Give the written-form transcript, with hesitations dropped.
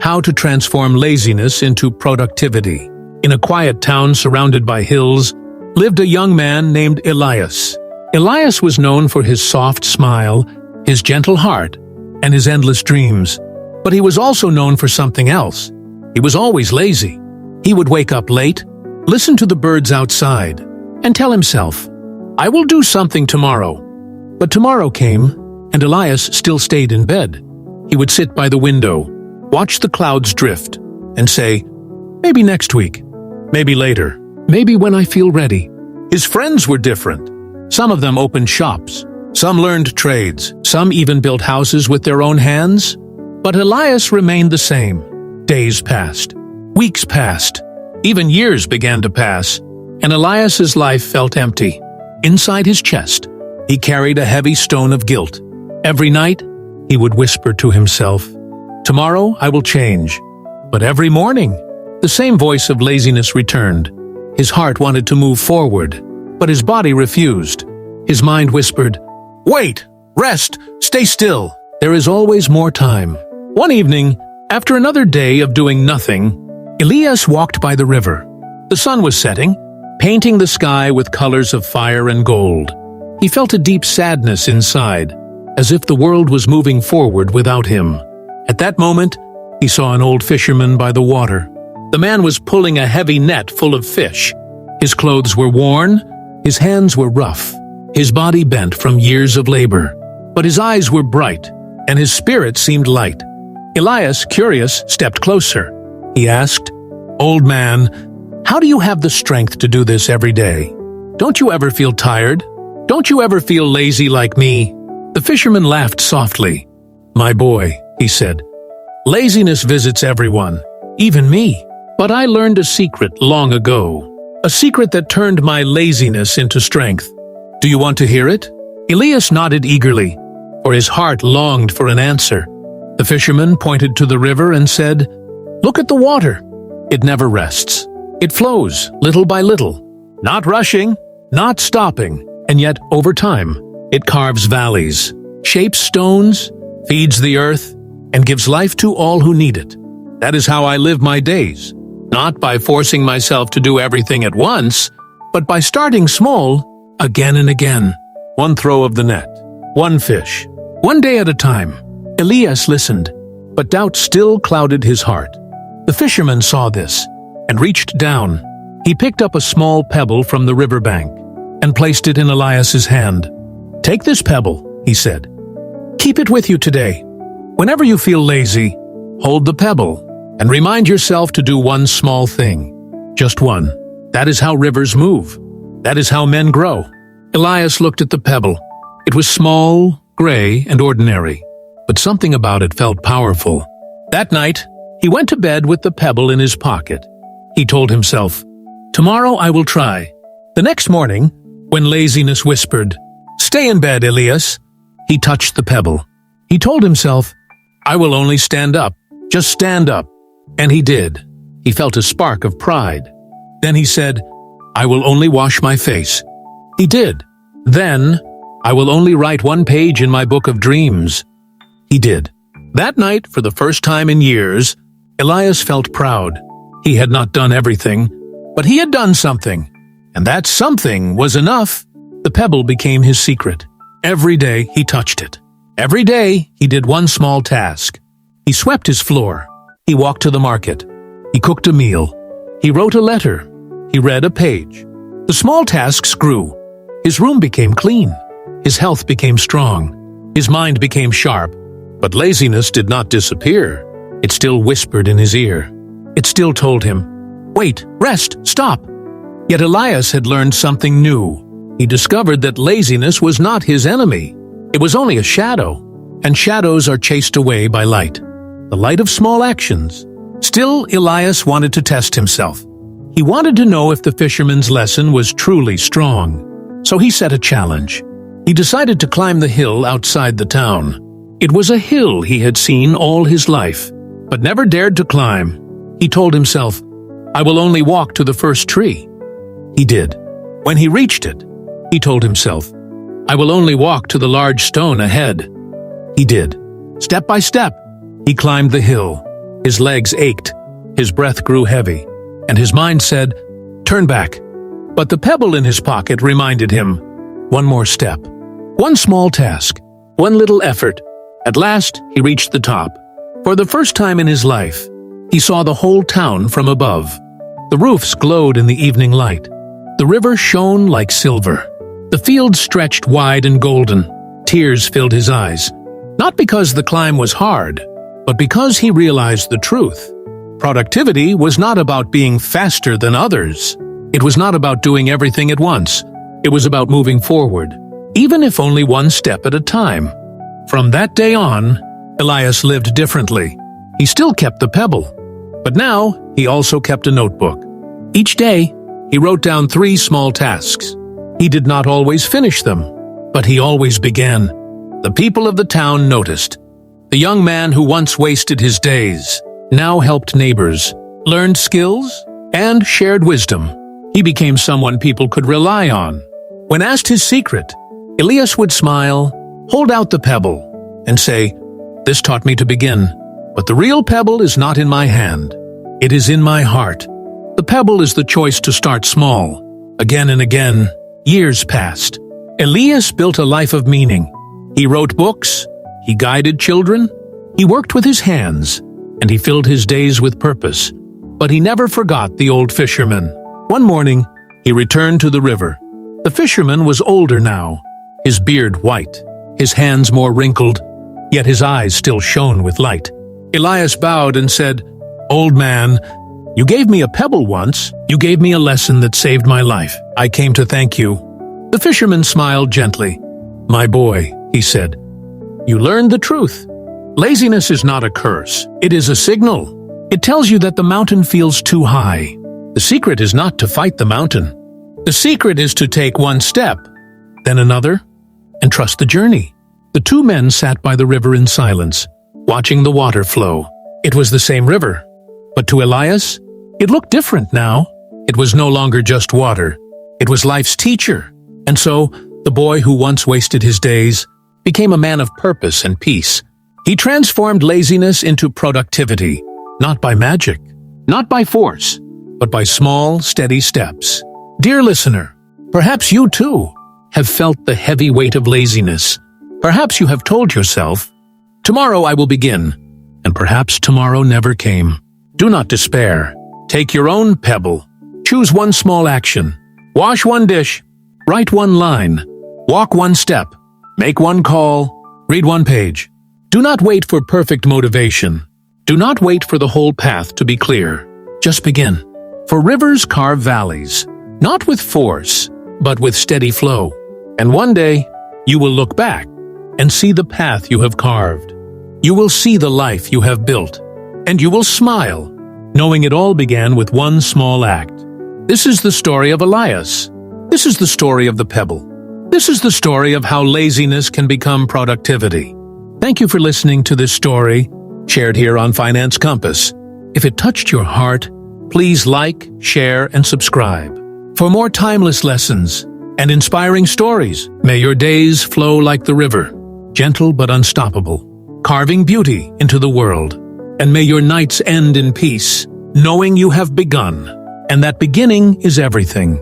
How to transform laziness into productivity. In a quiet town surrounded by hills, lived a young man named Elias. Elias was known for his soft smile, his gentle heart, and his endless dreams. But he was also known for something else. He was always lazy. He would wake up late, listen to the birds outside, and tell himself, "I will do something tomorrow." But tomorrow came, and Elias still stayed in bed. He would sit by the window, watch the clouds drift, and say, "Maybe next week, maybe later, maybe when I feel ready." His friends were different. Some of them opened shops, some learned trades, some even built houses with their own hands. But Elias remained the same. Days passed, weeks passed, even years began to pass, and Elias's life felt empty. Inside his chest, he carried a heavy stone of guilt. Every night, he would whisper to himself, "Tomorrow I will change." But every morning, the same voice of laziness returned. His heart wanted to move forward, but his body refused. His mind whispered, "Wait, rest, stay still. There is always more time." One evening, after another day of doing nothing, Elias walked by the river. The sun was setting, painting the sky with colors of fire and gold. He felt a deep sadness inside, as if the world was moving forward without him. At that moment, he saw an old fisherman by the water. The man was pulling a heavy net full of fish. His clothes were worn, his hands were rough, his body bent from years of labor. But his eyes were bright, and his spirit seemed light. Elias, curious, stepped closer. He asked, "Old man, how do you have the strength to do this every day? Don't you ever feel tired? Don't you ever feel lazy like me?" The fisherman laughed softly. "My boy," he said, "laziness visits everyone, even me. But I learned a secret long ago, a secret that turned my laziness into strength. Do you want to hear it?" Elias nodded eagerly, for his heart longed for an answer. The fisherman pointed to the river and said, "Look at the water. It never rests. It flows, little by little, not rushing, not stopping, and yet, over time, it carves valleys, shapes stones, feeds the earth, and gives life to all who need it. That is how I live my days, not by forcing myself to do everything at once, but by starting small, again and again. One throw of the net, one fish, one day at a time." Elias listened, but doubt still clouded his heart. The fisherman saw this and reached down. He picked up a small pebble from the riverbank and placed it in Elias's hand. "Take this pebble," he said. "Keep it with you today. Whenever you feel lazy, hold the pebble and remind yourself to do one small thing. Just one. That is how rivers move. That is how men grow." Elias looked at the pebble. It was small, gray, and ordinary, but something about it felt powerful. That night, he went to bed with the pebble in his pocket. He told himself, "Tomorrow I will try." The next morning, when laziness whispered, "Stay in bed, Elias," he touched the pebble. He told himself, "I will only stand up, just stand up." And he did. He felt a spark of pride. Then he said, "I will only wash my face." He did. Then, "I will only write one page in my book of dreams." He did. That night, for the first time in years, Elias felt proud. He had not done everything, but he had done something, and that something was enough. The pebble became his secret. Every day he touched it. Every day he did one small task. He swept his floor. He walked to the market. He cooked a meal. He wrote a letter. He read a page. The small tasks grew. His room became clean. His health became strong. His mind became sharp. But laziness did not disappear. It still whispered in his ear. It still told him, "Wait, rest, stop." Yet Elias had learned something new. He discovered that laziness was not his enemy. It was only a shadow, and shadows are chased away by light, the light of small actions. Still, Elias wanted to test himself. He wanted to know if the fisherman's lesson was truly strong. So he set a challenge. He decided to climb the hill outside the town. It was a hill he had seen all his life, but never dared to climb. He told himself, "I will only walk to the first tree." He did. When he reached it, he told himself, "I will only walk to the large stone ahead." He did. Step by step, he climbed the hill. His legs ached, his breath grew heavy, and his mind said, "Turn back." But the pebble in his pocket reminded him, one more step, one small task, one little effort. At last, he reached the top. For the first time in his life, he saw the whole town from above. The roofs glowed in the evening light. The river shone like silver. The fields stretched wide and golden. Tears filled his eyes, not because the climb was hard, but because he realized the truth. Productivity was not about being faster than others. It was not about doing everything at once. It was about moving forward, even if only one step at a time. From that day on, Elias lived differently. He still kept the pebble, but now he also kept a notebook. Each day, he wrote down 3 small tasks. He did not always finish them, but he always began. The people of the town noticed. The young man who once wasted his days now helped neighbors, learned skills, and shared wisdom. He became someone people could rely on. When asked his secret, Elias would smile, hold out the pebble, and say, "This taught me to begin, but the real pebble is not in my hand. It is in my heart." The pebble is the choice to start small. Again and again, years passed. Elias built a life of meaning. He wrote books, he guided children, he worked with his hands, and he filled his days with purpose. But he never forgot the old fisherman. One morning, he returned to the river. The fisherman was older now, his beard white, his hands more wrinkled, yet his eyes still shone with light. Elias bowed and said, "Old man, you gave me a pebble once. You gave me a lesson that saved my life. I came to thank you." The fisherman smiled gently. "My boy," he said, "you learned the truth. Laziness is not a curse. It is a signal. It tells you that the mountain feels too high. The secret is not to fight the mountain. The secret is to take one step, then another, and trust the journey." The 2 men sat by the river in silence, watching the water flow. It was the same river, but to Elias, it looked different now. It was no longer just water. It was life's teacher. And so, the boy who once wasted his days became a man of purpose and peace. He transformed laziness into productivity, not by magic, not by force, but by small, steady steps. Dear listener, perhaps you too have felt the heavy weight of laziness. Perhaps you have told yourself, "Tomorrow I will begin," and perhaps tomorrow never came. Do not despair. Take your own pebble. Choose one small action. Wash one dish. Write one line. Walk one step. Make one call. Read one page. Do not wait for perfect motivation. Do not wait for the whole path to be clear. Just begin. For rivers carve valleys, not with force, but with steady flow. And one day, you will look back and see the path you have carved. You will see the life you have built, and you will smile, knowing it all began with one small act. This is the story of Elias. This is the story of the pebble. This is the story of how laziness can become productivity. Thank you for listening to this story, shared here on Finance Compass. If it touched your heart, please like, share, and subscribe. For more timeless lessons and inspiring stories, may your days flow like the river, gentle but unstoppable, carving beauty into the world. And may your nights end in peace, knowing you have begun, and that beginning is everything.